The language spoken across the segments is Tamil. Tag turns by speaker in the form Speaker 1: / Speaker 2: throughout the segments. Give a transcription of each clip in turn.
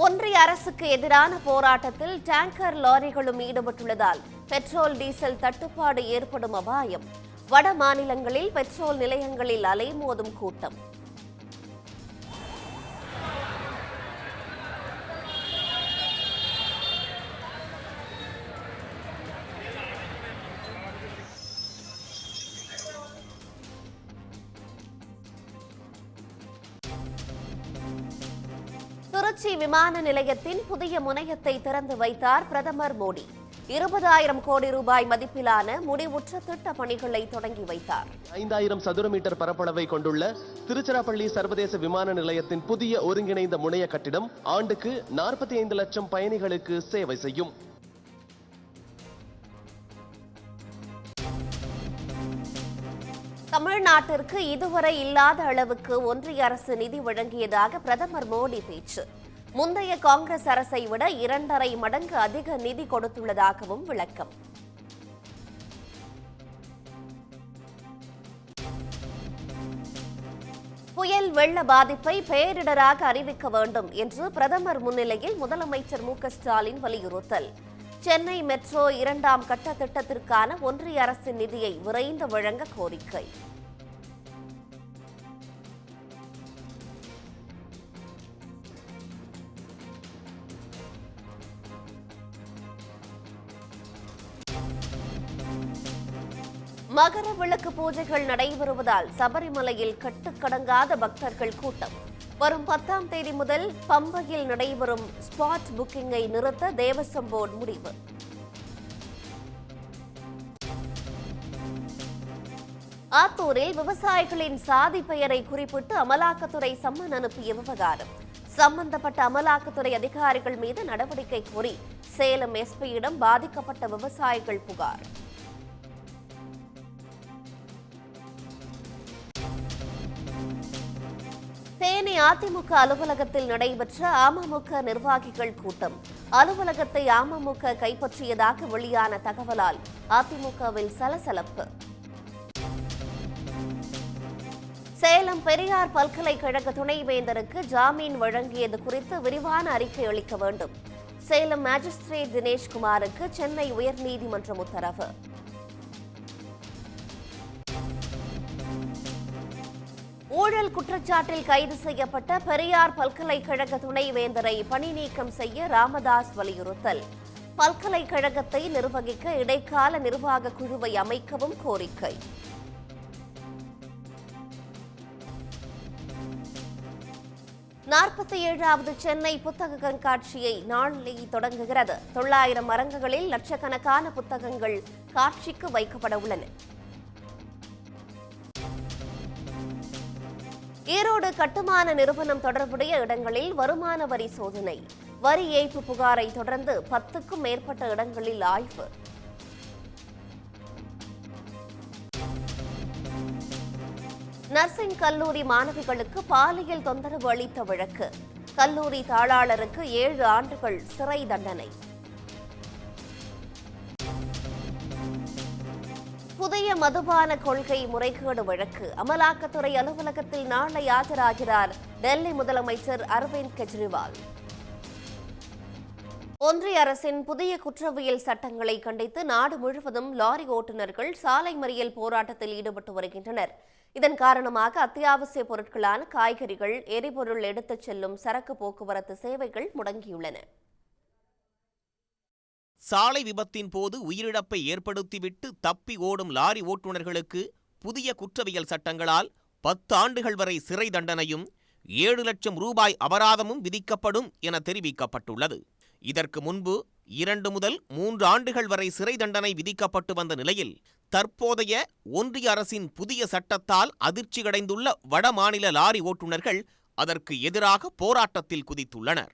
Speaker 1: ஒன்றிய அரசுக்கு எதிரான போராட்டத்தில் டேங்கர் லாரிகளும் ஈடுபட்டுள்ளதால் பெட்ரோல் டீசல் தட்டுப்பாடு ஏற்படும் அபாயம். வட மாநிலங்களில் பெட்ரோல் நிலையங்களில் அலைமோதும் கூட்டம். திருச்சி விமான நிலையத்தின் புதிய முனையத்தை திறந்து வைத்தார் பிரதமர் மோடி. 20,000 கோடி ரூபாய் மதிப்பிலான முடிவுற்ற திட்ட பணிகளை தொடங்கி வைத்தார்.
Speaker 2: 5,000 சதுர மீட்டர் பரப்பளவை கொண்டுள்ள திருச்சிராப்பள்ளி சர்வதேச விமான நிலையத்தின் புதிய ஒருங்கிணைந்த முனைய கட்டிடம் ஆண்டுக்கு 45 லட்சம் பயணிகளுக்கு சேவை செய்யும்.
Speaker 1: தமிழ்நாட்டிற்கு இதுவரை இல்லாத அளவுக்கு ஒன்றிய அரசு நிதி வழங்கியதாக பிரதமர் மோடி பேச்சு. முந்தைய காங்கிரஸ் அரசை விட 2.5 மடங்கு அதிக நிதி கொடுத்துள்ளதாகவும் விளக்கம். புயல் வெள்ள பாதிப்பை பேரிடராக அறிவிக்க வேண்டும் என்று பிரதமர் முன்னிலையில் முதலமைச்சர் மு க ஸ்டாலின் வலியுறுத்தல். சென்னை மெட்ரோ 2ஆம் கட்ட திட்டத்திற்கான ஒன்றிய அரசின் நிதியை விரைந்து வழங்க கோரிக்கை. மகர விளக்கு பூஜைகள் நடைபெறுவதால் சபரிமலையில் கட்டுக்கடங்காத பக்தர்கள் கூட்டம். வரும் 10ஆம் தேதி முதல் பம்பையில் நடைபெறும் ஸ்பாட் புக்கிங்கை நிறுத்த தேவஸ்வம் போர்டு முடிவு. ஆத்தூரில் விவசாயிகளின் சாதி பெயரை குறிப்பிட்டு அமலாக்கத்துறை சம்மன் அனுப்பிய விவகாரம். சம்பந்தப்பட்ட அமலாக்கத்துறை அதிகாரிகள் மீது நடவடிக்கை கோரி சேலம் எஸ்பியிடம் பாதிக்கப்பட்ட விவசாயிகள் புகார். தேனி அதிமுக அலுவலகத்தில் நடைபெற்ற அமமுக நிர்வாகிகள் கூட்டம். அலுவலகத்தை அமமுக கைப்பற்றியதாக வெளியான தகவலால் அதிமுகவில் சலசலப்பு. சேலம் பெரியார் பல்கலைக்கழக துணைவேந்தருக்கு ஜாமீன் வழங்கியது குறித்து விரிவான அறிக்கை அளிக்க வேண்டும். சேலம் மாஜிஸ்ட்ரேட் தினேஷ்குமாருக்கு சென்னை உயர்நீதிமன்றம் உத்தரவு. ஊழல் குற்றச்சாட்டில் கைது செய்யப்பட்ட பெரியார் பல்கலைக்கழக துணைவேந்தரை பணி நீக்கம் செய்ய ராமதாஸ் வலியுறுத்தல். பல்கலைக்கழகத்தை நிர்வகிக்க இடைக்கால நிர்வாக குழுவை அமைக்கவும் கோரிக்கை. நாற்பத்தி 47வது சென்னை புத்தக கண்காட்சியை நாளை தொடங்குகிறது. 900 அரங்குகளில் லட்சக்கணக்கான புத்தகங்கள் காட்சிக்கு வைக்கப்பட உள்ளன. ஈரோடு கட்டுமான நிறுவனம் தொடர்புடைய இடங்களில் வருமான வரி சோதனை. வரி ஏய்ப்பு புகாரை தொடர்ந்து 10க்கும் மேற்பட்ட இடங்களில் ஆய்வு. நர்சிங் கல்லூரி மாணவிகளுக்கு பாலியல் தொந்தரவு அளித்த வழக்கு. கல்லூரி தாளாளருக்கு 7 ஆண்டுகள் சிறை தண்டனை. புதிய மதுபான கொள்கை முறைகேடு வழக்கு. அமலாக்கத்துறை அலுவலகத்தில் நாளை ஆஜராகிறார் டெல்லி முதலமைச்சர் அரவிந்த் கெஜ்ரிவால். ஒன்றிய அரசின் புதிய குற்றவியல் சட்டங்களை கண்டித்து நாடு முழுவதும் லாரி ஓட்டுநர்கள் சாலை மறியல் போராட்டத்தில் ஈடுபட்டு வருகின்றனர். இதன் காரணமாக அத்தியாவசிய பொருட்களான காய்கறிகள், எரிபொருள் எடுத்துச் செல்லும் சரக்கு போக்குவரத்து சேவைகள் முடங்கியுள்ளன.
Speaker 3: சாலை விபத்தின் போது உயிரிழப்பை ஏற்படுத்திவிட்டு தப்பி ஓடும் லாரி ஓட்டுநர்களுக்கு புதிய குற்றவியல் சட்டங்களால் 10 ஆண்டுகள் வரை சிறை தண்டனையும் 7 லட்சம் ரூபாய் அபராதமும் விதிக்கப்படும் என தெரிவிக்கப்பட்டுள்ளது. இதற்கு முன்பு 2 முதல் 3 ஆண்டுகள் வரை சிறை தண்டனை விதிக்கப்பட்டு வந்த நிலையில் தற்போதைய ஒன்றிய அரசின் புதிய சட்டத்தால் அதிர்ச்சியடைந்துள்ள வட மாநில லாரி ஓட்டுநர்கள் அதற்கு எதிராக போராட்டத்தில் குதித்துள்ளனர்.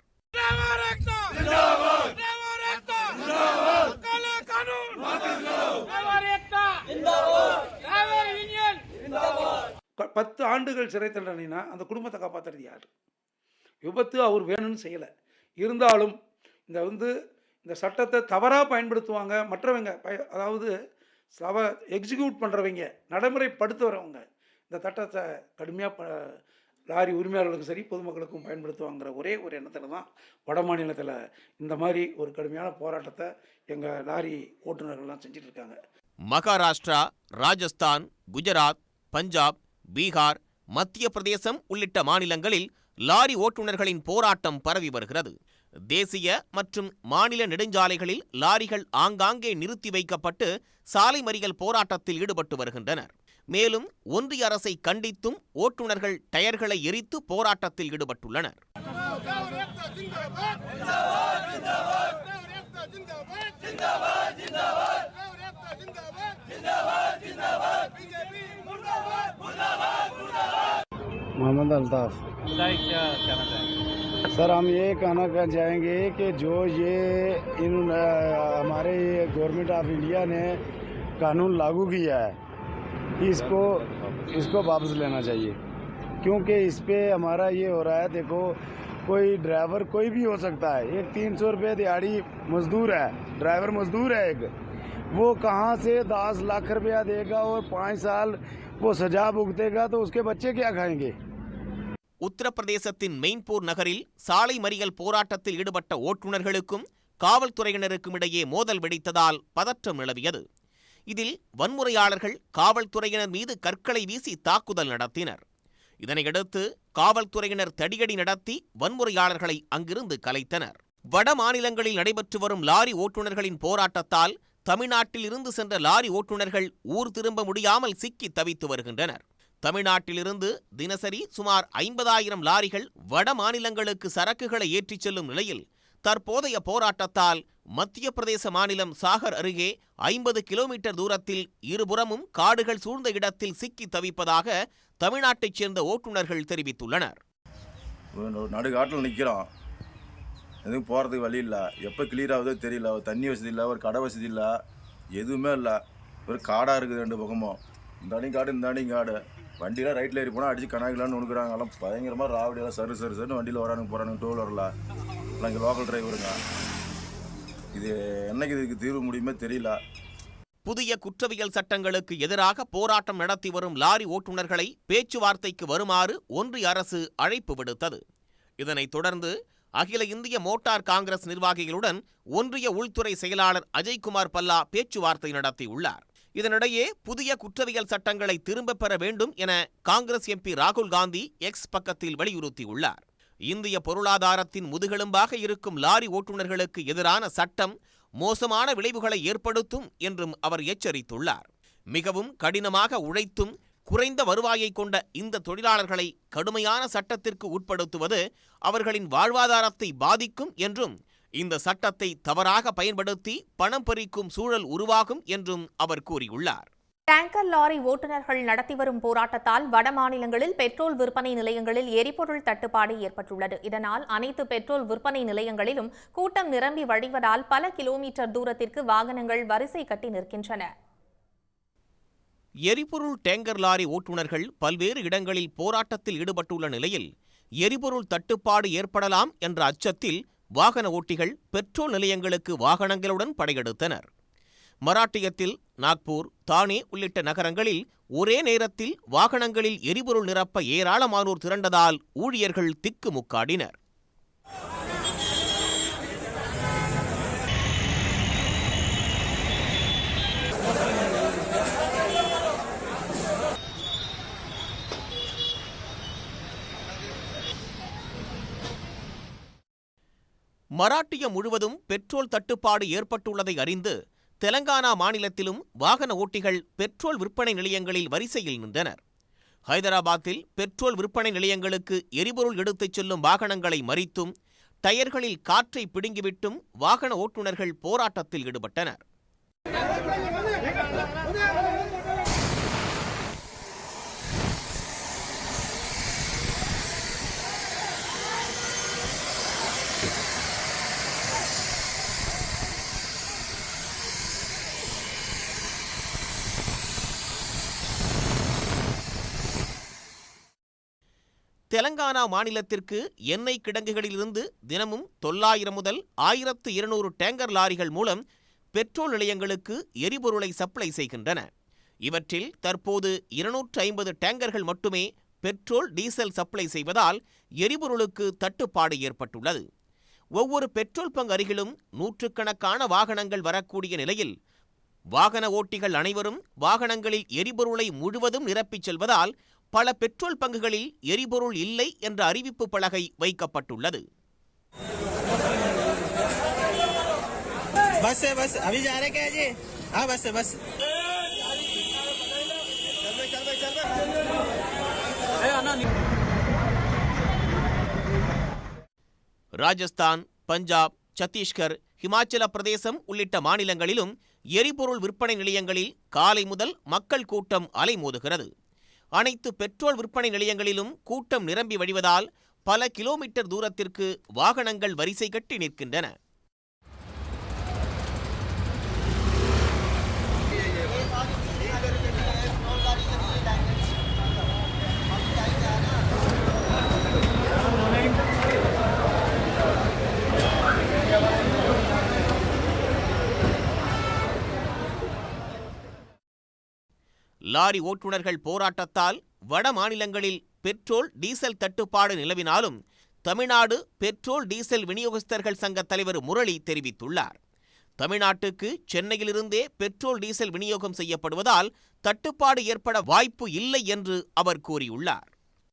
Speaker 4: 10 ஆண்டுகள் சிறை தண்டனைனா அந்த குடும்பத்தை காப்பாற்றுறது யார்? விபத்து அவர் வேணும்னு செய்யலை, இருந்தாலும் இந்த சட்டத்தை தவறாக பயன்படுத்துவாங்க மற்றவங்க. அதாவது எக்ஸிக்யூட் பண்ணுறவங்க, நடைமுறைப்படுத்துகிறவங்க இந்த சட்டத்தை கடுமையாக லாரி உரிமையாளர்களுக்கும் சரி பொதுமக்களுக்கும் பயன்படுத்துவாங்கிற ஒரே ஒரு எண்ணத்தில் தான் வட மாநிலத்தில் இந்த மாதிரி ஒரு கடுமையான போராட்டத்தை எங்கள் லாரி ஓட்டுநர்கள்லாம் செஞ்சுட்டு இருக்காங்க.
Speaker 3: மகாராஷ்டிரா, ராஜஸ்தான், குஜராத், பஞ்சாப், பீகார், மத்திய பிரதேசம் உள்ளிட்ட மாநிலங்களில் லாரி ஓட்டுநர்களின் போராட்டம் பரவி வருகிறது. தேசிய மற்றும் மாநில நெடுஞ்சாலைகளில் லாரிகள் ஆங்காங்கே நிறுத்தி வைக்கப்பட்டு சாலை மறியல் போராட்டத்தில் ஈடுபட்டு வருகின்றனர். மேலும் ஒன்றிய அரசை கண்டித்தும் ஓட்டுநர்கள் டயர்களை எரித்து போராட்டத்தில் ஈடுபட்டுள்ளனர்.
Speaker 5: मोहम्मद अल्ताफ सर, हम ये कहना चाहेंगे कि जो ये हमारे गवर्नमेंट ऑफ इंडिया ने कानून लागू किया है, इसको वापस लेना चाहिए, क्योंकि इस पे हमारा ये हो रहा है। देखो, कोई ड्राइवर कोई भी हो सकता है, एक 300 रुपये दिहाड़ी मजदूर है, ड्राइवर मजदूर है एक, वो कहाँ से 10 लाख रुपया देगा और 5 साल वो सजा भुगतेगा, तो उसके बच्चे क्या खाएंगे?
Speaker 3: உத்தரப்பிரதேசத்தின் மெயின்பூர் நகரில் சாலை மறியல் போராட்டத்தில் ஈடுபட்ட ஓட்டுநர்களுக்கும் காவல்துறையினருக்கும் இடையே மோதல் வெடித்ததால் பதற்றம் நிலவியது. இதில் வன்முறையாளர்கள் காவல்துறையினர் மீது கற்களை வீசி தாக்குதல் நடத்தினர். இதனையடுத்து காவல்துறையினர் தடியடி நடத்தி வன்முறையாளர்களை அங்கிருந்து கலைத்தனர். வட மாநிலங்களில் நடைபெற்று வரும் லாரி ஓட்டுநர்களின் போராட்டத்தால் தமிழ்நாட்டில் இருந்து சென்ற லாரி ஓட்டுநர்கள் ஊர் திரும்ப முடியாமல் சிக்கி தவித்து வருகின்றனர். தமிழ்நாட்டிலிருந்து தினசரி சுமார் 50,000 லாரிகள் வட மாநிலங்களுக்கு சரக்குகளை ஏற்றிச் செல்லும் நிலையில் தற்போதைய போராட்டத்தால் மத்திய பிரதேச மாநிலம் சாகர் அருகே 50 கிலோமீட்டர் தூரத்தில் இருபுறமும் காடுகள் சூழ்ந்த இடத்தில் சிக்கி தவிப்பதாக தமிழ்நாட்டைச் சேர்ந்த ஓட்டுநர்கள் தெரிவித்துள்ளனர்.
Speaker 6: நடுகாட்டில் நிற்கிறோம், எதுவும் போகிறதுக்கு வழி இல்லை, எப்போ கிளியர் ஆகுதோ தெரியல, ஒரு தண்ணி வசதி இல்லை, ஒரு கடை வசதி இல்லை, எதுவுமே இல்லை. ஒரு காடாக இருக்குது, 2 பக்கமும் இந்த அடி காடு இந்த அடி காடு. வண்டியெலாம் ரைட்டில் ஏறி போனால் அடித்து கணக்கிலான்னு நுணுக்குறாங்க. எல்லாம் பயங்கரமாக ராவடியெல்லாம் சருன்னு வண்டியில் வரானுங்க போகிறானுங்க, 2 வீலரில் எல்லாம் இங்கே லோக்கல் டிரைவருங்க. இது என்னைக்கு இதுக்கு தீர்வு முடியுமே தெரியல.
Speaker 3: புதிய குற்றவியல் சட்டங்களுக்கு எதிராக போராட்டம் நடத்தி வரும் லாரி ஓட்டுநர்களை பேச்சுவார்த்தைக்கு வருமாறு ஒன்றிய அரசு அழைப்பு விடுத்தது. இதனைத் தொடர்ந்து அகில இந்திய மோட்டார் காங்கிரஸ் நிர்வாகிகளுடன் ஒன்றிய உள்துறை செயலாளர் அஜய்குமார் பல்லா பேச்சுவார்த்தை நடத்தியுள்ளார். இதனிடையே புதிய குற்றவியல் சட்டங்களை திரும்பப் பெற வேண்டும் என காங்கிரஸ் எம்பி ராகுல் காந்தி எக்ஸ் பக்கத்தில் வலியுறுத்தியுள்ளார். இந்திய பொருளாதாரத்தின் முதுகெலும்பாக இருக்கும் லாரி ஓட்டுநர்களுக்கு எதிரான சட்டம் மோசமான விளைவுகளை ஏற்படுத்தும் என்றும் அவர் எச்சரித்துள்ளார். மிகவும் கடினமாக உழைத்தும் குறைந்த வருவாயை கொண்ட இந்த தொழிலாளர்களை கடுமையான சட்டத்திற்கு உட்படுத்துவது அவர்களின் வாழ்வாதாரத்தை பாதிக்கும் என்றும் இந்த சட்டத்தை தவறாக பயன்படுத்தி பணம் பறிக்கும் சூழல் உருவாகும் என்றும் அவர் கூறியுள்ளார்.
Speaker 7: டேங்கர் லாரி ஓட்டுநர்கள் நடத்தி வரும் போராட்டத்தால் வட மாநிலங்களில் பெட்ரோல் விற்பனை நிலையங்களில் எரிபொருள் தட்டுப்பாடு ஏற்பட்டுள்ளது. இதனால் அனைத்து பெட்ரோல் விற்பனை நிலையங்களிலும் கூட்டம் நிரம்பி வழிவதால் பல கிலோமீட்டர் தூரத்திற்கு வாகனங்கள் வரிசை கட்டி நிற்கின்றன.
Speaker 3: எரிபொருள் டேங்கர் லாரி ஓட்டுநர்கள் பல்வேறு இடங்களில் போராட்டத்தில் ஈடுபட்டுள்ள நிலையில் எரிபொருள் தட்டுப்பாடு ஏற்படலாம் என்ற அச்சத்தில் வாகன ஓட்டிகள் பெட்ரோல் நிலையங்களுக்கு வாகனங்களுடன் படையெடுத்தனர். மராட்டியத்தில் நாக்பூர், தானே உள்ளிட்ட நகரங்களில் ஒரே நேரத்தில் வாகனங்களில் எரிபொருள் நிரப்ப ஏராளமானோர் திரண்டதால் ஊழியர்கள் திக்குமுக்காடினர். மராட்டியம் முழுவதும் பெட்ரோல் தட்டுப்பாடு ஏற்பட்டுள்ளதை அறிந்து தெலங்கானா மாநிலத்திலும் வாகன ஓட்டிகள் பெட்ரோல் விற்பனை நிலையங்களில் வரிசையில் நின்றனர். ஹைதராபாத்தில் பெட்ரோல் விற்பனை நிலையங்களுக்கு எரிபொருள் எடுத்துச் செல்லும் வாகனங்களை மறித்தும் டயர்களில் காற்றை பிடுங்கிவிட்டும் வாகன ஓட்டுநர்கள் போராட்டத்தில் ஈடுபட்டனர். தெலங்கானா மாநிலத்திற்கு எண்ணெய் கிடங்குகளிலிருந்து தினமும் 900 முதல் 1200 டேங்கர் லாரிகள் மூலம் பெட்ரோல் நிலையங்களுக்கு எரிபொருளை சப்ளை செய்கின்றன. இவற்றில் தற்போது 250 டேங்கர்கள் மட்டுமே பெட்ரோல் டீசல் சப்ளை செய்வதால் எரிபொருளுக்கு தட்டுப்பாடு ஏற்பட்டுள்ளது. ஒவ்வொரு பெட்ரோல் பங்க் அருகிலும் நூற்றுக்கணக்கான வாகனங்கள் வரக்கூடிய நிலையில் வாகன ஓட்டிகள் அனைவரும் வாகனங்களில் எரிபொருளை முழுவதும் நிரப்பிச் செல்வதால் பல பெட்ரோல் பங்குகளில் எரிபொருள் இல்லை என்ற அறிவிப்பு பலகை வைக்கப்பட்டுள்ளது. ராஜஸ்தான், பஞ்சாப், சத்தீஸ்கர், ஹிமாச்சல பிரதேசம் உள்ளிட்ட மாநிலங்களிலும் எரிபொருள் விற்பனை நிலையங்களில் காலை முதல் மக்கள் கூட்டம் அலைமோதுகிறது. அனைத்து பெட்ரோல் விற்பனை நிலையங்களிலும் கூட்டம் நிரம்பி வழிவதால் பல கிலோமீட்டர் தூரத்திற்கு வாகனங்கள் வரிசை கட்டி நிற்கின்றன. லாரி ஓட்டுநர்கள் போராட்டத்தால் வட மாநிலங்களில் பெட்ரோல் டீசல் தட்டுப்பாடு நிலவினாலும் தமிழ்நாடு பெட்ரோல் டீசல் விநியோகஸ்தர்கள் சங்க தலைவர் முரளி தெரிவித்துள்ளார். தமிழ்நாட்டுக்கு சென்னையிலிருந்தே பெட்ரோல் டீசல் விநியோகம் செய்யப்படுவதால் தட்டுப்பாடு ஏற்பட வாய்ப்பு இல்லை என்று அவர் கூறியுள்ளார்.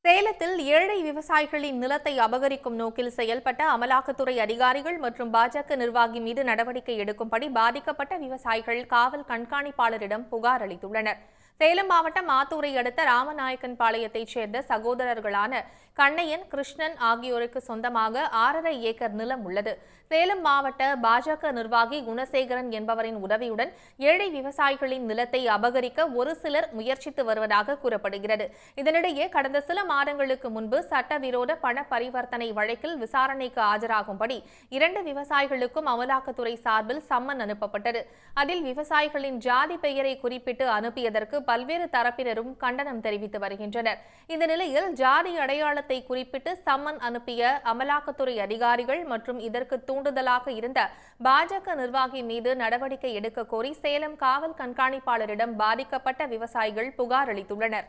Speaker 7: சேலத்தில் ஏழை விவசாயிகளின் நிலத்தை அபகரிக்கும் நோக்கில் செயல்பட்ட அமலாக்கத்துறை அதிகாரிகள் மற்றும் பாஜக நிர்வாகி மீது நடவடிக்கை எடுக்கும்படி பாதிக்கப்பட்ட விவசாயிகள் காவல் கண்காணிப்பாளரிடம் புகார் அளித்துள்ளனர். சேலம் மாவட்டம் ஆத்தூரை அடுத்த ராமநாயக்கன் பாளையத்தைச் சேர்ந்த சகோதரர்களான கண்ணையன், கிருஷ்ணன் ஆகியோருக்கு சொந்தமாக 6.5 ஏக்கர் நிலம் உள்ளது. சேலம் மாவட்ட பாஜக நிர்வாகி குணசேகரன் என்பவரின் உதவியுடன் ஏழை விவசாயிகளின் நிலத்தை அபகரிக்க ஒரு சிலர் முயற்சித்து வருவதாக கூறப்படுகிறது. இதனிடையே கடந்த சில மாதங்களுக்கு முன்பு சட்டவிரோத பண பரிவர்த்தனை வழக்கில் விசாரணைக்கு ஆஜராகும்படி 2 விவசாயிகளுக்கும் அமலாக்கத்துறை சார்பில் சம்மன் அனுப்பப்பட்டது. அதில் விவசாயிகளின் ஜாதி பெயரை குறிப்பிட்டு அனுப்பியதற்கு பல்வேறு தரப்பினரும் கண்டனம் தெரிவித்து வருகின்றனர். இந்த நிலையில் ஜாதி அடையாளத்தை குறிப்பிட்டு சம்மன் அனுப்பிய அமலாக்கத்துறை அதிகாரிகள் மற்றும் இதற்கு தூண்டுதலாக இருந்த பாஜக நிர்வாகி மீது நடவடிக்கை எடுக்க கோரி சேலம் காவல் கண்காணிப்பாளரிடம் பாதிக்கப்பட்ட விவசாயிகள் புகார் அளித்துள்ளனர்.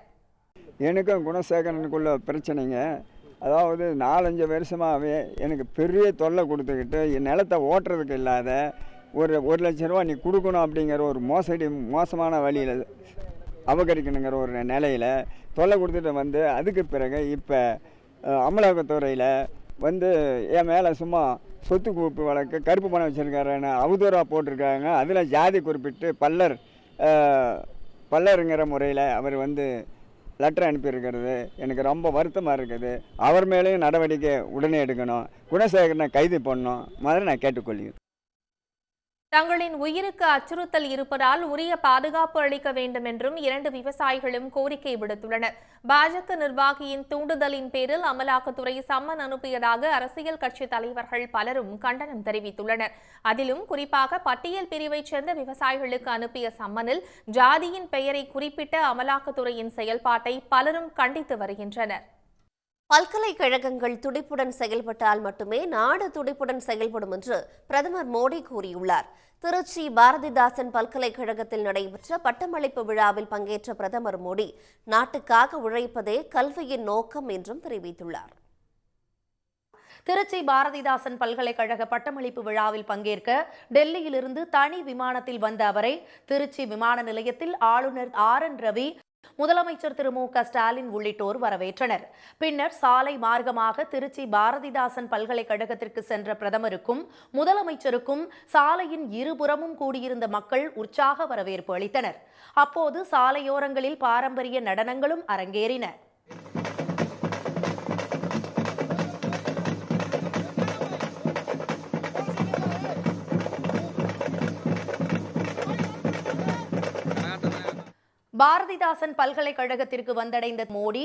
Speaker 8: எனக்கும் குணசேகரனுக்குள்ள பிரச்சனைங்க. அதாவது 4-5 வருஷமாகவே எனக்கு பெரிய தொல்லை கொடுத்துக்கிட்டு என் நிலத்தை ஓட்டுறதுக்கு இல்லாத ஒரு 1 லட்ச ரூபா நீ கொடுக்கணும் அப்படிங்கிற ஒரு மோசமான வழியில் அபகரிக்கணுங்கிற ஒரு நிலையில் தொல்லை கொடுத்துட்டு வந்து அதுக்கு பிறகு இப்போ அமலாக்கத்துறையில் வந்து என் மேலே சும்மா சொத்து குவிப்பு வழக்கு கருப்பு பணம் வச்சுருக்காருன்னு அவதூறாக போட்டிருக்காங்க. அதில் ஜாதி குறிப்பிட்டு பல்லருங்கிற முறையில் அவர் வந்து லெட்டர் அனுப்பியிருக்கிறது எனக்கு ரொம்ப வருத்தமாக இருக்குது. அவர் மேலேயும் நடவடிக்கை உடனே எடுக்கணும், குணசேகரனை கைது பண்ணணும் மாதிரி நான் கேட்டுக்கொள்கிறேன்.
Speaker 7: தங்களின் உயிருக்கு அச்சுறுத்தல் இருப்பதால் உரிய பாதுகாப்பு அளிக்க வேண்டும் என்றும் 2 விவசாயிகளும் கோரிக்கை விடுத்துள்ளனர். பாஜக நிர்வாகியின் தூண்டுதலின் பேரில் அமலாக்கத்துறை சம்மன் அனுப்பியதாக அரசியல் கட்சி தலைவர்கள் பலரும் கண்டனம் தெரிவித்துள்ளனர். அதிலும் குறிப்பாக பட்டியல் பிரிவைச் சேர்ந்த விவசாயிகளுக்கு அனுப்பிய சம்மனில் ஜாதியின் பெயரை குறிப்பிட்ட அமலாக்கத்துறையின் செயல்பாட்டை பலரும் கண்டித்து வருகின்றனர்.
Speaker 1: பல்கலைக்கழகங்கள் துடிப்புடன் செயல்பட்டால் மட்டுமே நாடு துடிப்புடன் செயல்படும் என்று பிரதமர் மோடி கூறியுள்ளார். திருச்சி பாரதிதாசன் பல்கலைக்கழகத்தில் நடைபெற்ற பட்டமளிப்பு விழாவில் பங்கேற்ற பிரதமர் மோடி நாட்டுக்காக உழைப்பதே கல்வியின் நோக்கம் என்றும் தெரிவித்துள்ளார்.
Speaker 9: திருச்சி பாரதிதாசன் பல்கலைக்கழக பட்டமளிப்பு விழாவில் பங்கேற்க டெல்லியிலிருந்து தனி விமானத்தில் வந்த அவரை திருச்சி விமான நிலையத்தில் ஆளுநர் RN ரவி, முதலமைச்சர் திரு மு.க. ஸ்டாலின் உள்ளிட்டோர் வரவேற்றனர். பின்னர் சாலை மார்க்கமாக திருச்சி பாரதிதாசன் பல்கலைக்கழகத்திற்கு சென்ற பிரதமருக்கும் முதலமைச்சருக்கும் சாலையின் இருபுறமும் கூடியிருந்த மக்கள் உற்சாக வரவேற்பு அளித்தனர். அப்போது சாலையோரங்களில் பாரம்பரிய நடனங்களும் அரங்கேறின. பாரதிதாசன் பல்கலைக்கழகத்திற்கு வந்தடைந்த மோடி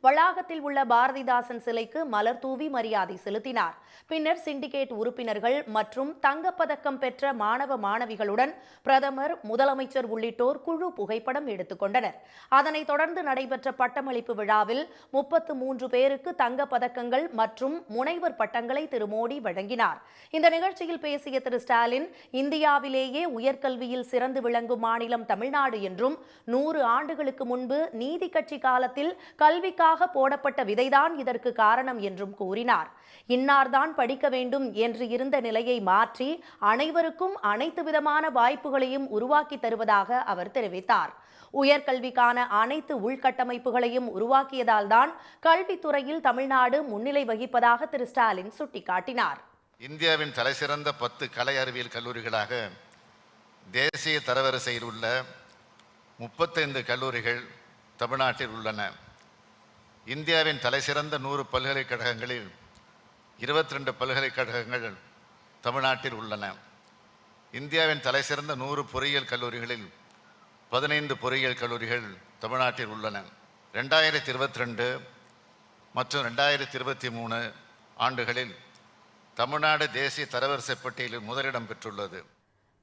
Speaker 9: வளாகத்தில் உள்ள பாரதிதாசன் சிலைக்கு மலர் தூவி மரியாதை செலுத்தினார். பின்னர் சிண்டிகேட் உறுப்பினர்கள் மற்றும் தங்கப்பதக்கம் பெற்ற மாணவ மாணவிகளுடன் பிரதமர், முதலமைச்சர் உள்ளிட்டோர் குழு புகைப்படம் எடுத்துக்கொண்டனர். அதனைத் தொடர்ந்து நடைபெற்ற பட்டமளிப்பு விழாவில் 33 பேருக்கு தங்கப்பதக்கங்கள் மற்றும் முனைவர் பட்டங்களை திரு மோடி வழங்கினார். இந்த நிகழ்ச்சியில் பேசிய திரு ஸ்டாலின், இந்தியாவிலேயே உயர்கல்வியில் சிறந்து விளங்கும் மாநிலம் தமிழ்நாடு என்றும் 100 ஆண்டுகளுக்கு முன்பு நீதி கட்சி காலத்தில் கல்விக்காக தவறாக போடப்பட்ட விதைதான் இதற்கு காரணம் என்றும் கூறினார். இன்னார்தான் படிக்க வேண்டும் என்று இருந்த நிலையை மாற்றி அனைவருக்கும் அனைத்து விதமான வாய்ப்புகளையும் உருவாக்கி தருவதாக அவர் தெரிவித்தார். உயர்கல்விக்கான அனைத்து உள்கட்டமைப்புகளையும் உருவாக்கியதால் தான் கல்வித்துறையில் தமிழ்நாடு முன்னிலை வகிப்பதாக திரு ஸ்டாலின் சுட்டிக்காட்டினார்.
Speaker 10: இந்தியாவின் தலைசிறந்த 10 கலை அறிவியல் கல்லூரிகளாக தேசிய தரவரிசையில் உள்ள 35 கல்லூரிகள் தமிழ்நாட்டில் உள்ளன. இந்தியாவின் தலைசிறந்த 100 பல்கலைக்கழகங்களில் 22 பல்கலைக்கழகங்கள் தமிழ்நாட்டில் உள்ளன. இந்தியாவின் தலைசிறந்த 100 பொறியியல் கல்லூரிகளில் 15 பொறியியல் கல்லூரிகள் தமிழ்நாட்டில் உள்ளன. 2022 மற்றும் 2023 ஆண்டுகளில் தமிழ்நாடு தேசிய தரவரிசை பட்டியலில் முதலிடம் பெற்றுள்ளது.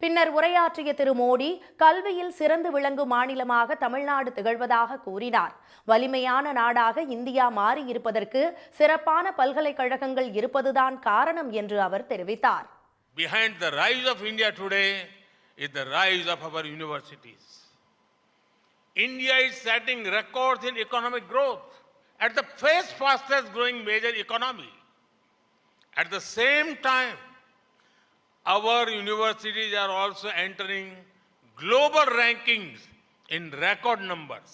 Speaker 9: பின்னர் உரையாற்றிய திரு மோடி கல்வியில் சிறந்து விளங்கும் மாநிலமாக தமிழ்நாடு திகழ்வதாக கூறினார். வலிமையான நாடாக இந்தியா மாறியிருப்பதற்கு சிறப்பான பல்கலைக்கழகங்கள் இருப்பதுதான் காரணம் என்று அவர் தெரிவித்தார்.
Speaker 11: Behind the rise of India today is the rise of our universities. India is setting records in economic growth at the fastest growing major economy. At the same time, our universities are also entering global rankings in record numbers.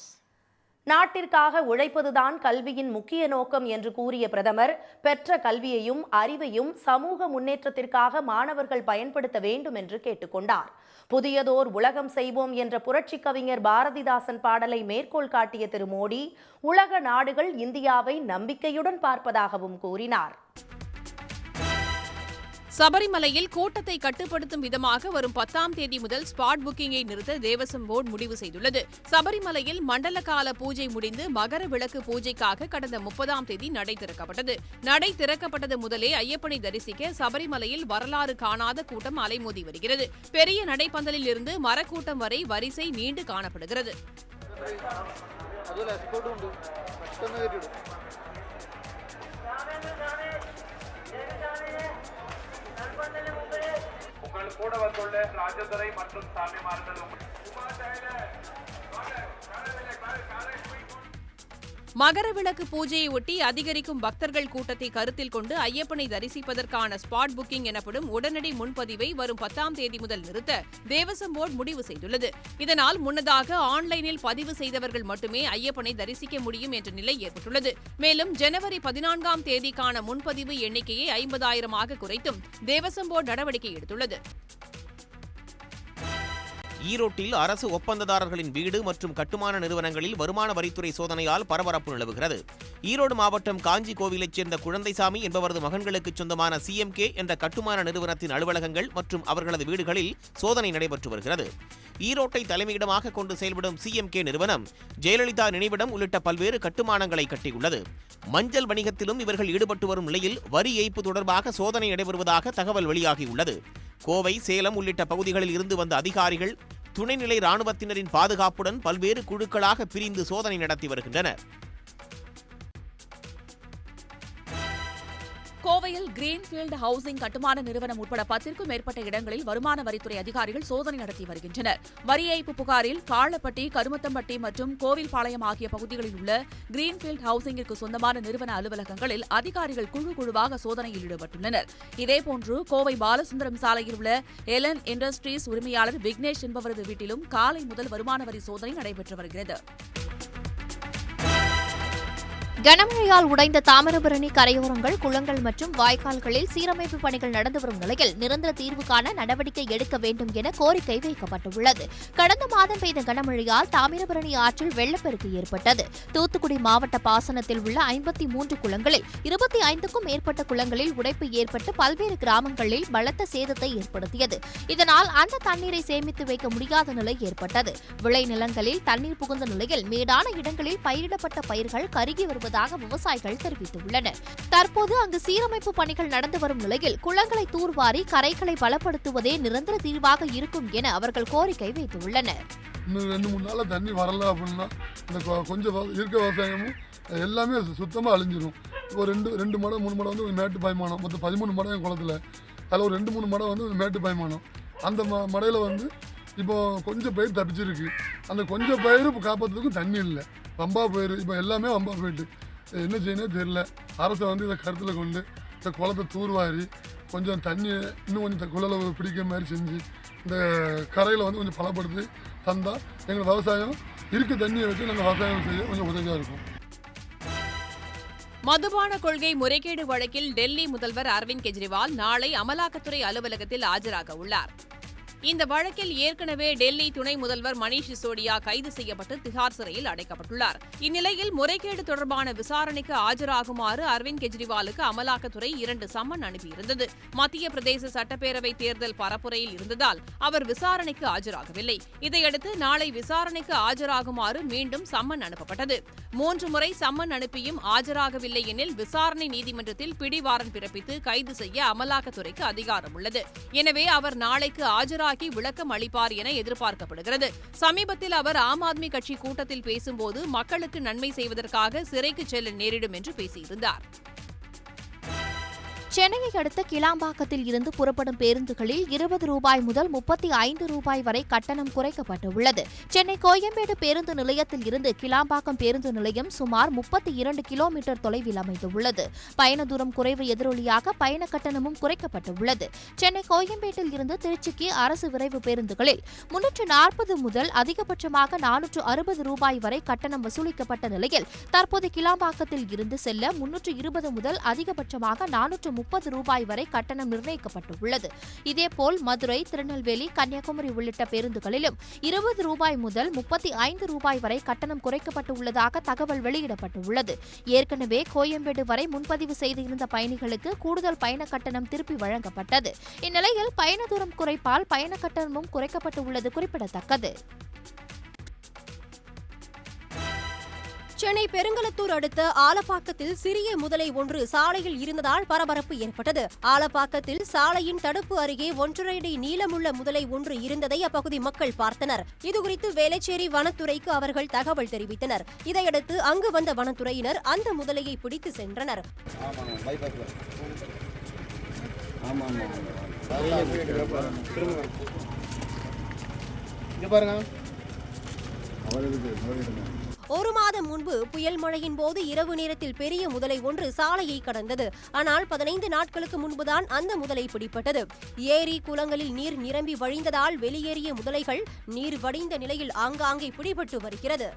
Speaker 9: நாட்டிற்காக உழைப்பதுதான் கல்வியின் முக்கிய நோக்கம் என்று கூறிய பிரதமர், பெற்ற கல்வியையும் அறிவையும் சமூக முன்னேற்றத்திற்காக மாணவர்கள் பயன்படுத்த வேண்டும் என்று கேட்டுக்கொண்டார். புதியதோர் உலகம் செய்வோம் என்ற புரட்சி கவிஞர் பாரதிதாசன் பாடலை மேற்கோள் காட்டிய திரு மோடி, உலக நாடுகள் இந்தியாவை நம்பிக்கையுடன் பார்ப்பதாகவும் கூறினார்.
Speaker 12: சபரிமலையில் கூட்டத்தை கட்டுப்படுத்தும் விதமாக வரும் 10ஆம் தேதி முதல் ஸ்பாட் புக்கிங்கை நிறுத்த தேவசம் போர்டு முடிவு செய்துள்ளது. சபரிமலையில் மண்டல கால பூஜை முடிந்து மகர விளக்கு பூஜைக்காக கடந்த 30ஆம் தேதி நடை திறக்கப்பட்டது. நடை திறக்கப்பட்டது முதலே ஐயப்பனை தரிசிக்க சபரிமலையில் வரலாறு காணாத கூட்டம் அலைமோதி வருகிறது. பெரிய நடைப்பந்தலில் இருந்து மரக்கூட்டம் வரை வரிசை நீண்டு காணப்படுகிறது.
Speaker 13: கூட வந்துள்ள ராஜதுரை மற்றும் சாமிமார்களும்
Speaker 12: மகர விளக்கு பூஜையை ஒட்டி அதிகரிக்கும் பக்தர்கள் கூட்டத்தை கருத்தில் கொண்டு ஐயப்பனை தரிசிப்பதற்கான ஸ்பாட் புக்கிங் எனப்படும் உடனடி முன்பதிவை வரும் 10ஆம் தேதி முதல் நிறுத்த தேவசம் போர்டு முடிவு செய்துள்ளது. இதனால் முன்னதாக ஆன்லைனில் பதிவு செய்தவர்கள் மட்டுமே ஐயப்பனை தரிசிக்க முடியும் என்ற நிலை ஏற்பட்டுள்ளது. மேலும் ஜனவரி 14ஆம் தேதிக்கான முன்பதிவு எண்ணிக்கையை 50,000ஆக குறைத்தும் தேவசம் போர்டு நடவடிக்கை எடுத்துள்ளது.
Speaker 3: ஈரோட்டில் அரசு ஒப்பந்ததாரர்களின் வீடு மற்றும் கட்டுமான நிறுவனங்களில் வருமான வரித்துறை சோதனையால் பரபரப்பு நிலவுகிறது. ஈரோடு மாவட்டம் காஞ்சி கோவிலைச் சேர்ந்த குழந்தைசாமி என்பவரது மகன்களுக்கு சொந்தமான CMK என்ற கட்டுமான நிறுவனத்தின் அலுவலகங்கள் மற்றும் அவர்களது வீடுகளில் சோதனை நடைபெற்று வருகிறது. ஈரோட்டை தலைமையிடமாக கொண்டு செயல்படும் CMK நிறுவனம் ஜெயலலிதா நினைவிடம் உள்ளிட்ட பல்வேறு கட்டுமானங்களை கட்டியுள்ளது. மஞ்சள் வணிகத்திலும் இவர்கள் ஈடுபட்டு வரும் நிலையில் வரி ஏய்ப்பு தொடர்பாக சோதனை நடைபெறுவதாக தகவல் வெளியாகியுள்ளது. கோவை, சேலம் உள்ளிட்ட பகுதிகளில் இருந்து வந்த அதிகாரிகள் துணைநிலை ராணுவத்தினரின் பாதுகாப்புடன் பல்வேறு குழுக்களாக பிரிந்து சோதனை நடத்தி வருகின்றனர்.
Speaker 12: கோவையில் கிரீன்ஃபீல்டு ஹவுசிங் கட்டுமான நிறுவனம் உட்பட 10க்கும் மேற்பட்ட இடங்களில் வருமான வரித்துறை அதிகாரிகள் சோதனை நடத்தி வருகின்றனர். வரி ஏய்ப்பு புகாரில் காளப்பட்டி, கருமத்தம்பட்டி மற்றும் கோவில்பாளையம் ஆகிய பகுதிகளில் உள்ள கிரீன்ஃபீல்டு ஹவுசிங்கிற்கு சொந்தமான நிறுவன அலுவலகங்களில் அதிகாரிகள் குழுவாக சோதனையில் ஈடுபட்டுள்ளனர். இதேபோன்று கோவை பாலசுந்தரம் சாலையில் உள்ள எலன் இண்டஸ்ட்ரீஸ் உரிமையாளர் விக்னேஷ் என்பவரது வீட்டிலும் காலை முதல் வருமான வரி சோதனை நடைபெற்று வருகிறது.
Speaker 14: கனமழையால் உடைந்த தாமிரபரணி கரையோரங்கள், குளங்கள் மற்றும் வாய்க்கால்களில் சீரமைப்பு பணிகள் நடந்து வரும் நிலையில் நிரந்தர தீர்வு காண நடவடிக்கை எடுக்க வேண்டும் என கோரிக்கை வைக்கப்பட்டுள்ளது. கடந்த மாதம் பெய்த கனமழையால் தாமிரபரணி ஆற்றில் வெள்ளப்பெருக்கு ஏற்பட்டது. தூத்துக்குடி மாவட்ட பாசனத்தில் உள்ள 53 குளங்களில் 25க்கும் மேற்பட்ட குளங்களில் உடைப்பு ஏற்பட்டு பல்வேறு கிராமங்களில் பலத்த சேதத்தை ஏற்படுத்தியது. இதனால் அந்த தண்ணீரை சேமித்து வைக்க முடியாத நிலை ஏற்பட்டது. விளைநிலங்களில் தண்ணீர் புகுந்த நிலையில் மேடான இடங்களில் பயிரிடப்பட்ட பயிர்கள் கருகி வருவது விவசாயிகள் தெரிவித்துள்ளனர். தற்போது அங்கு சீரமைப்பு பணிகள் நடந்து வரும் நிலையில் குளங்களை தூர்வாரி கரைகளை பலப்படுத்துவதே நிரந்தர தீர்வாக இருக்கும் என அவர்கள் கோரிக்கை வைத்துள்ளனர்.
Speaker 15: இன்னும் 2-3 நாள் தண்ணி வரல அப்படின்னா இந்த கொஞ்சம் இருக்க விவசாயமும் எல்லாமே சுத்தமாக அழிஞ்சிடும். இப்போ 2 மடம் 3 மடம் வந்து மேட்டு பாய்மானம், மொத்தம் 13 மடம் என் குளத்தில், அதில் ஒரு 2-3 மடம் வந்து மேட்டு பாய்மானம். அந்த மடையில் வந்து இப்போ கொஞ்சம் பயிர் தப்பிச்சிருக்கு. அந்த கொஞ்சம் பயிர் இப்போ காப்பாற்றுறதுக்கு தண்ணி இல்லை. வம்பா பயிர் இப்போ எல்லாமே வம்பா போயிட்டு என்ன செய்யணும் தெரியல. அரசை வந்து இதை கருத்தில் கொண்டு இந்த குளத்தை தூர்வாரி கொஞ்சம் தண்ணி இன்னும் கொஞ்சம் குளத்தில் பிடிக்கிற மாதிரி செஞ்சு இந்த கரையில் வந்து கொஞ்சம் பலப்படுத்தி தந்தால் எங்கள் விவசாயம் இருக்க தண்ணியை வச்சு நாங்கள் விவசாயம் செய்ய கொஞ்சம் உதவியாக இருக்கும்.
Speaker 16: மதுபான கொள்கை முறைகேடு வழக்கில் டெல்லி முதல்வர் அரவிந்த் கெஜ்ரிவால் நாளை அமலாக்கத்துறை அலுவலகத்தில் ஆஜராக உள்ளார். இந்த வழக்கில் ஏற்கனவே டெல்லி துணை முதல்வர் மணீஷ் சிசோடியா கைது செய்யப்பட்டு திஹார் சிறையில் அடைக்கப்பட்டுள்ளார். இந்நிலையில் முறைகேடு தொடர்பான விசாரணைக்கு ஆஜராகுமாறு அரவிந்த் கெஜ்ரிவாலுக்கு அமலாக்கத்துறை 2 சம்மன் அனுப்பியிருந்தது. மத்திய பிரதேச சட்டப்பேரவை தேர்தல் பரப்புரையில் இருந்ததால் அவர் விசாரணைக்கு ஆஜராகவில்லை. இதையடுத்து நாளை விசாரணைக்கு ஆஜராகுமாறு மீண்டும் சம்மன் அனுப்பப்பட்டது. 3 முறை சம்மன் அனுப்பியும் ஆஜராகவில்லை எனில் விசாரணை நீதிமன்றத்தில் பிடிவாரண்ட் பிறப்பித்து கைது செய்ய அமலாக்கத்துறைக்கு அதிகாரம் உள்ளது. எனவே அவர் நாளைக்கு ஆஜராகி விளக்கம் அளிப்பார் என எதிர்பார்க்கப்படுகிறது. சமீபத்தில் அவர் ஆம் ஆத்மி கட்சி கூட்டத்தில் பேசும்போது மக்களுக்கு நன்மை செய்வதற்காக சிறைக்கு செல்ல நேரிடும் என்று பேசியிருந்தார்.
Speaker 14: சென்னையை அடுத்த கிளாம்பாக்கத்தில் இருந்து புறப்படும் பேருந்துகளில் 20 ரூபாய் முதல் 35 ரூபாய் வரை கட்டணம் குறைக்கப்பட்டுள்ளது. சென்னை கோயம்பேடு பேருந்து நிலையத்தில் இருந்து கிளாம்பாக்கம் பேருந்து நிலையம் சுமார் 32 கிலோமீட்டர் தொலைவில் அமைந்துள்ளது. பயண தூரம் குறைவு எதிரொலியாக பயண கட்டணமும் குறைக்கப்பட்டுள்ளது. சென்னை கோயம்பேட்டில் இருந்து திருச்சிக்கு அரசு விரைவு பேருந்துகளில் 340 முதல் அதிகபட்சமாக 460 ரூபாய் வரை கட்டணம் வசூலிக்கப்பட்ட நிலையில் தற்போது கிளாம்பாக்கத்தில் இருந்து செல்ல 320 முதல் அதிகபட்சமாக 430 ரூபாய் வரை கட்டணம் நிர்ணயிக்கப்பட்டுள்ளது. இதேபோல் மதுரை, திருநெல்வேலி, கன்னியாகுமரி உள்ளிட்ட பேருந்துகளிலும் 20 ரூபாய் முதல் 35 ரூபாய் வரை கட்டணம் குறைக்கப்பட்டுள்ளதாக தகவல் வெளியிடப்பட்டுள்ளது. ஏற்கனவே கோயம்பேடு வரை முன்பதிவு செய்திருந்த பயணிகளுக்கு கூடுதல் பயண கட்டணம் திருப்பி வழங்கப்பட்டது. இந்நிலையில் பயண தூரம் குறைப்பால் பயண கட்டணமும் குறைக்கப்பட்டுள்ளது குறிப்பிடத்தக்கது.
Speaker 17: சென்னை பெருங்கலத்தூர் அடுத்த ஆலப்பாக்கத்தில் சிறிய முதலை ஒன்று சாலையில் இருந்ததால் பரபரப்பு ஏற்பட்டது. ஆலப்பாக்கத்தில் சாலையின் தடுப்பு அருகே 1.5 அடி நீளமுள்ள முதலை ஒன்று இருந்ததை அப்பகுதி மக்கள் பார்த்தனர். இதுகுறித்து வேளச்சேரி வனத்துறைக்கு அவர்கள் தகவல் தெரிவித்தனர். இதையடுத்து அங்கு வந்த வனத்துறையினர் அந்த முதலையை பிடித்து சென்றனர். ஒரு மாதம் முன்பு புயல் மழையின் போது இரவு நேரத்தில் பெரிய முதலை ஒன்று சாலையை கடந்தது. ஆனால் 15 நாட்களுக்கு முன்புதான் அந்த முதலை பிடிப்பட்டது. ஏரி குளங்களில் நீர் நிரம்பி வழிந்ததால் வெளியேறிய முதலைகள் நீர் வடிந்த நிலையில் ஆங்காங்கே பிடிபட்டு வருகிறது.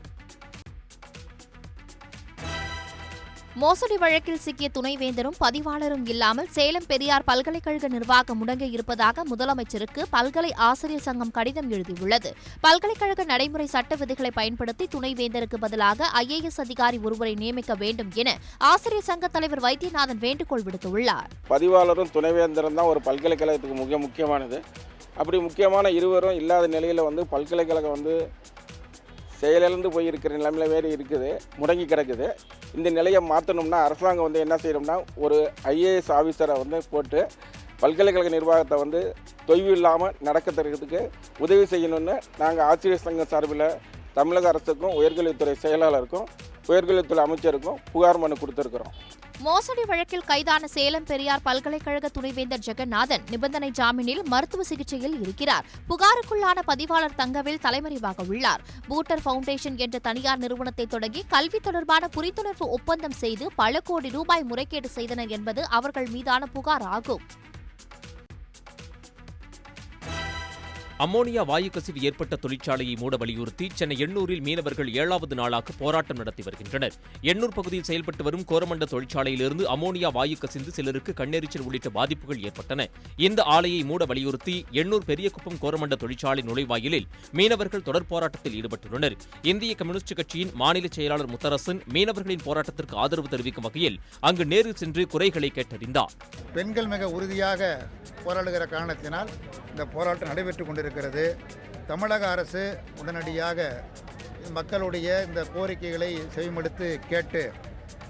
Speaker 14: மோசடி வழக்கில் சிக்கிய துணைவேந்தரும் பதிவாளரும் இல்லாமல் சேலம் பெரியார் பல்கலைக்கழக நிர்வாகம் முடங்க இருப்பதாக முதலமைச்சருக்கு பல்கலை ஆசிரியர் சங்கம் கடிதம் எழுதியுள்ளது. பல்கலைக்கழக நடைமுறை சட்ட விதிகளை பயன்படுத்தி துணைவேந்தருக்கு பதிலாக IAS அதிகாரி ஒருவரை நியமிக்க வேண்டும் என ஆசிரியர் சங்க தலைவர் வைத்தியநாதன் வேண்டுகோள் விடுத்துள்ளார்.
Speaker 18: பதிவாளரும் துணைவேந்தரும் தான் ஒரு பல்கலைக்கழகத்துக்கு மிக முக்கியமானது. அப்படி முக்கியமான இருவரும் இல்லாத நிலையில் பல்கலைக்கழகம் செயலிழந்து போயிருக்கிற நிலைமையில வேறு இருக்குது, முடங்கி கிடக்குது. இந்த நிலையை மாற்றணும்னா அரசாங்கம் என்ன செய்யணும்னா ஒரு IAS ஆஃபீஸரை போட்டு பல்கலைக்கழக நிர்வாகத்தை தொய்வு இல்லாமல் நடக்கிறதுக்கு உதவி செய்யணும்னு நாங்கள் ஆசிரியர் சங்கம் சார்பில் தமிழக அரசுக்கும் உயர்கல்வித்துறை செயலாளருக்கும் உயர்கல்வித்துறை அமைச்சருக்கும் புகார் மனு கொடுத்திருக்கிறோம்.
Speaker 14: மோசடி வழக்கில் கைதான சேலம் பெரியார் பல்கலைக்கழக துணைவேந்தர் ஜெகநாதன் நிபந்தனை ஜாமீனில் மருத்துவ சிகிச்சையில் இருக்கிறார். புகாருக்குள்ளான பதிவாளர் தங்கவேல் தலைமறைவாக உள்ளார். பூட்டர் பவுண்டேஷன் என்ற தனியார் நிறுவனத்தை தொடங்கி கல்வி தொடர்பான புரிந்துணர்வு ஒப்பந்தம் செய்து பல கோடி ரூபாய் முறைகேடு செய்தனர் என்பது அவர்கள் மீதான புகார் ஆகும்.
Speaker 3: அமோனியா வாயு கசிவு ஏற்பட்ட தொழிற்சாலையை மூட வலியுறுத்தி சென்னை எண்ணூரில் மீனவர்கள் 7வது நாளாக போராட்டம் நடத்தி வருகின்றனர். எண்ணூர் பகுதியில் செயல்பட்டு வரும் கோரமண்ட தொழிற்சாலையிலிருந்து அமோனியா வாயு கசிந்து சிலருக்கு கண்ணெரிச்சல் உள்ளிட்ட பாதிப்புகள் ஏற்பட்டன. இந்த ஆலையை மூட வலியுறுத்தி எண்ணூர் பெரியகுப்பம் கோரமண்ட தொழிற்சாலை நுழைவாயிலில் மீனவர்கள் தொடர் போராட்டத்தில் ஈடுபட்டுள்ளனர். இந்திய கம்யூனிஸ்ட் கட்சியின் மாநில செயலாளர் முத்தரசன் மீனவர்களின் போராட்டத்திற்கு ஆதரவு தெரிவிக்கும் வகையில் அங்கு நேரில் சென்று குறைகளை கேட்டறிந்தார்.
Speaker 19: பெண்கள் மிக உறுதியாக போராடுகிற காரணத்தினால் இந்த போராட்டம் நடைபெற்றுக் கொண்டிருக்கிறது. தமிழக அரசு உடனடியாக மக்களுடைய இந்த கோரிக்கைகளை செவிமடுத்து கேட்டு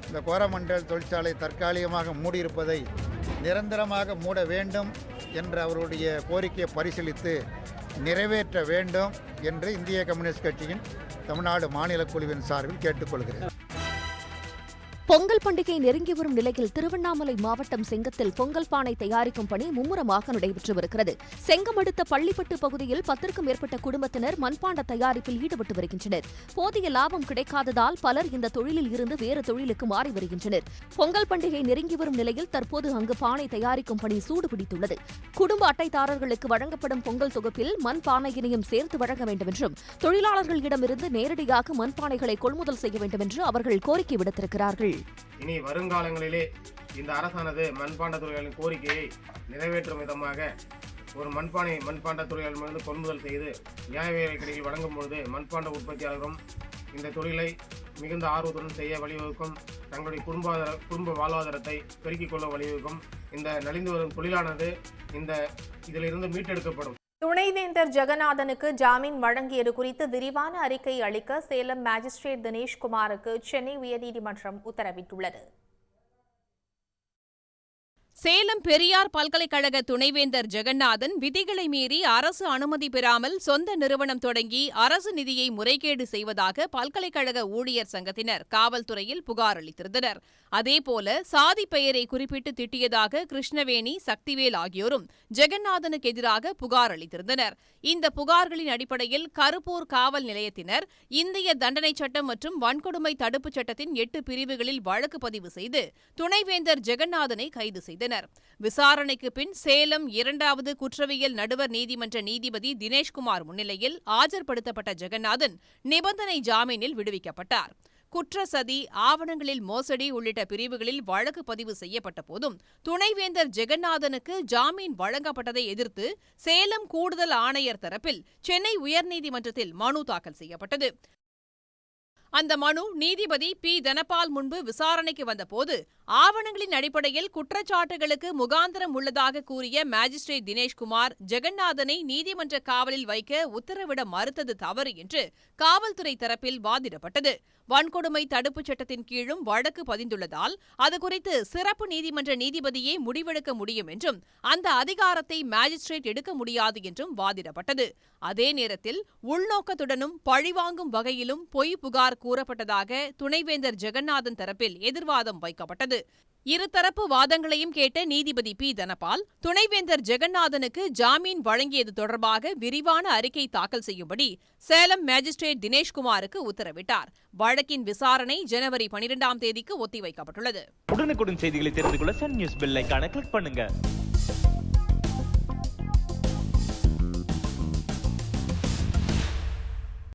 Speaker 19: இந்த கோரமண்டல் தொழிற்சாலை தற்காலிகமாக மூடியிருப்பதை நிரந்தரமாக மூட வேண்டும் என்ற அவருடைய கோரிக்கையை பரிசீலித்து நிறைவேற்ற வேண்டும் என்று இந்திய கம்யூனிஸ்ட் கட்சியின் தமிழ்நாடு மாநில குழுவின் சார்பில் கேட்டுக்கொள்கிறேன்.
Speaker 20: பொங்கல் பண்டிகை நெருங்கி வரும் நிலையில் திருவண்ணாமலை மாவட்டம் செங்கத்தில் பொங்கல் பானை தயாரிக்கும் பணி மும்முரமாக நடைபெற்று வருகிறது. செங்கம் அடுத்த பள்ளிப்பட்டு பகுதியில் 10க்கும் மேற்பட்ட குடும்பத்தினர் மண்பாண்ட தயாரிப்பில் ஈடுபட்டு வருகின்றனர். போதிய லாபம் கிடைக்காததால் பலர் இந்த தொழிலில் இருந்து வேறு தொழிலுக்கு மாறி வருகின்றனர். பொங்கல் பண்டிகை நெருங்கி வரும் நிலையில் தற்போது அங்கு பானை தயாரிக்கும் பணி சூடுபிடித்துள்ளது. குடும்ப அட்டைதாரர்களுக்கு வழங்கப்படும் பொங்கல் தொகுப்பில் மண் பானையினையும் சேர்த்து வழங்க வேண்டும் என்றும் தொழிலாளர்களிடமிருந்து நேரடியாக மண்பானைகளை கொள்முதல் செய்ய வேண்டும் என்று அவர்கள் கோரிக்கை விடுத்திருக்கிறார்கள்.
Speaker 21: இனி வருங்காலங்களிலே இந்த அரசானது மண்பாண்ட தொழிலாளர்களின் கோரிக்கையை நிறைவேற்றும் விதமாக ஒரு மண்பாண்ட தொழிலாளர்களிடமிருந்து கொள்முதல் செய்து நியாய விலைக் கடையில் வழங்கும் பொழுது மண்பாண்ட உற்பத்தியாளரும் இந்த தொழிலை மிகுந்த ஆர்வத்துடன் செய்ய வழிவகுக்கும். தங்களுடைய குடும்ப வாழ்வாதாரத்தை பெருக்கிக் கொள்ள வழிவகுக்கும். இந்த நலிந்து வரும் தொழிலானது இதிலிருந்து மீட்டெடுக்கப்படும்.
Speaker 7: துணைவேந்தர் ஜெகநாதனுக்கு ஜாமீன் வழங்கியது குறித்து விரிவான அறிக்கை அளிக்க சேலம் மேஜிஸ்ட்ரேட் தினேஷ்குமாருக்கு சென்னை உயர்நீதிமன்றம் உத்தரவிட்டுள்ளது.
Speaker 16: சேலம் பெரியார் பல்கலைக்கழக துணைவேந்தர் ஜெகநாதன் விதிகளை மீறி அரசு அனுமதி பெறாமல் சொந்த நிறுவனம் தொடங்கி அரசு நிதியை முறைகேடு செய்வதாக பல்கலைக்கழக ஊழியர் சங்கத்தினர் காவல்துறையில் புகார் அளித்திருந்தனர். அதேபோல சாதி பெயரை குறிப்பிட்டு திட்டியதாக கிருஷ்ணவேணி, சக்திவேல் ஆகியோரும் ஜெகநாதனுக்கு எதிராக புகார் அளித்திருந்தனர். இந்த புகார்களின் அடிப்படையில் கருப்பூர் காவல் நிலையத்தினர் இந்திய தண்டனை சட்டம் மற்றும் வன்கொடுமை தடுப்புச் சட்டத்தின் 8 பிரிவுகளில் வழக்கு பதிவு செய்து துணைவேந்தர் ஜெகநாதனை கைது செய்தனர். விசாரணைக்கு பின் சேலம் 2வது குற்றவியல் நடுவர் நீதிமன்ற நீதிபதி தினேஷ்குமார் முன்னிலையில் ஆஜர்படுத்தப்பட்ட ஜெகநாதன் நிபந்தனை ஜாமீனில் விடுவிக்கப்பட்டார். குற்றச்சதி, ஆவணங்களில் மோசடி உள்ளிட்ட பிரிவுகளில் வழக்கு பதிவு செய்யப்பட்ட போதும் துணைவேந்தர் ஜெகநாதனுக்கு ஜாமீன் வழங்கப்பட்டதை எதிர்த்து சேலம் கூடுதல் ஆணையர் தரப்பில் சென்னை உயர்நீதிமன்றத்தில் மனு தாக்கல் செய்யப்பட்டது. அந்த மனு நீதிபதி பி. தனபால் முன்பு விசாரணைக்கு வந்தபோது ஆவணங்களின் அடிப்படையில் குற்றச்சாட்டுகளுக்கு முகாந்திரம் உள்ளதாக கூறிய மேஜிஸ்ட்ரேட் தினேஷ்குமார் ஜெகநாதனை நீதிமன்ற காவலில் வைக்க உத்தரவிட மறுத்தது தவறு என்று காவல்துறை தரப்பில் வாதிடப்பட்டது. வன்கொடுமை தடுப்புச் சட்டத்தின் கீழும் வழக்கு பதிந்துள்ளதால் அதுகுறித்து சிறப்பு நீதிமன்ற நீதிபதியே முடிவெடுக்க முடியும் என்றும் அந்த அதிகாரத்தை மேஜிஸ்ட்ரேட் எடுக்க முடியாது என்றும் வாதிடப்பட்டது. அதே நேரத்தில் உள்நோக்கத்துடனும் பழிவாங்கும் வகையிலும் பொய் புகார் கூறப்பட்டதாக துணைவேந்தர் ஜெகநாதன் தரப்பில் எதிர்வாதம் வைக்கப்பட்டது. இருதரப்பு வாதங்களையும் கேட்ட நீதிபதி பி. தனபால் துணைவேந்தர் ஜெகநாதனுக்கு ஜாமீன் வழங்கியது தொடர்பாக விரிவான அறிக்கை தாக்கல் செய்யும்படி சேலம் மேஜிஸ்ட்ரேட் தினேஷ்குமாருக்கு உத்தரவிட்டார். வழக்கின் விசாரணை ஜனவரி 12ஆம் தேதிக்கு ஒத்திவைக்கப்பட்டுள்ளது.
Speaker 22: உடனுக்குடன் செய்திகளை தெரிந்து கொள்ள சன் நியூஸ் பெல் ஐகானை கிளிக் பண்ணுங்க.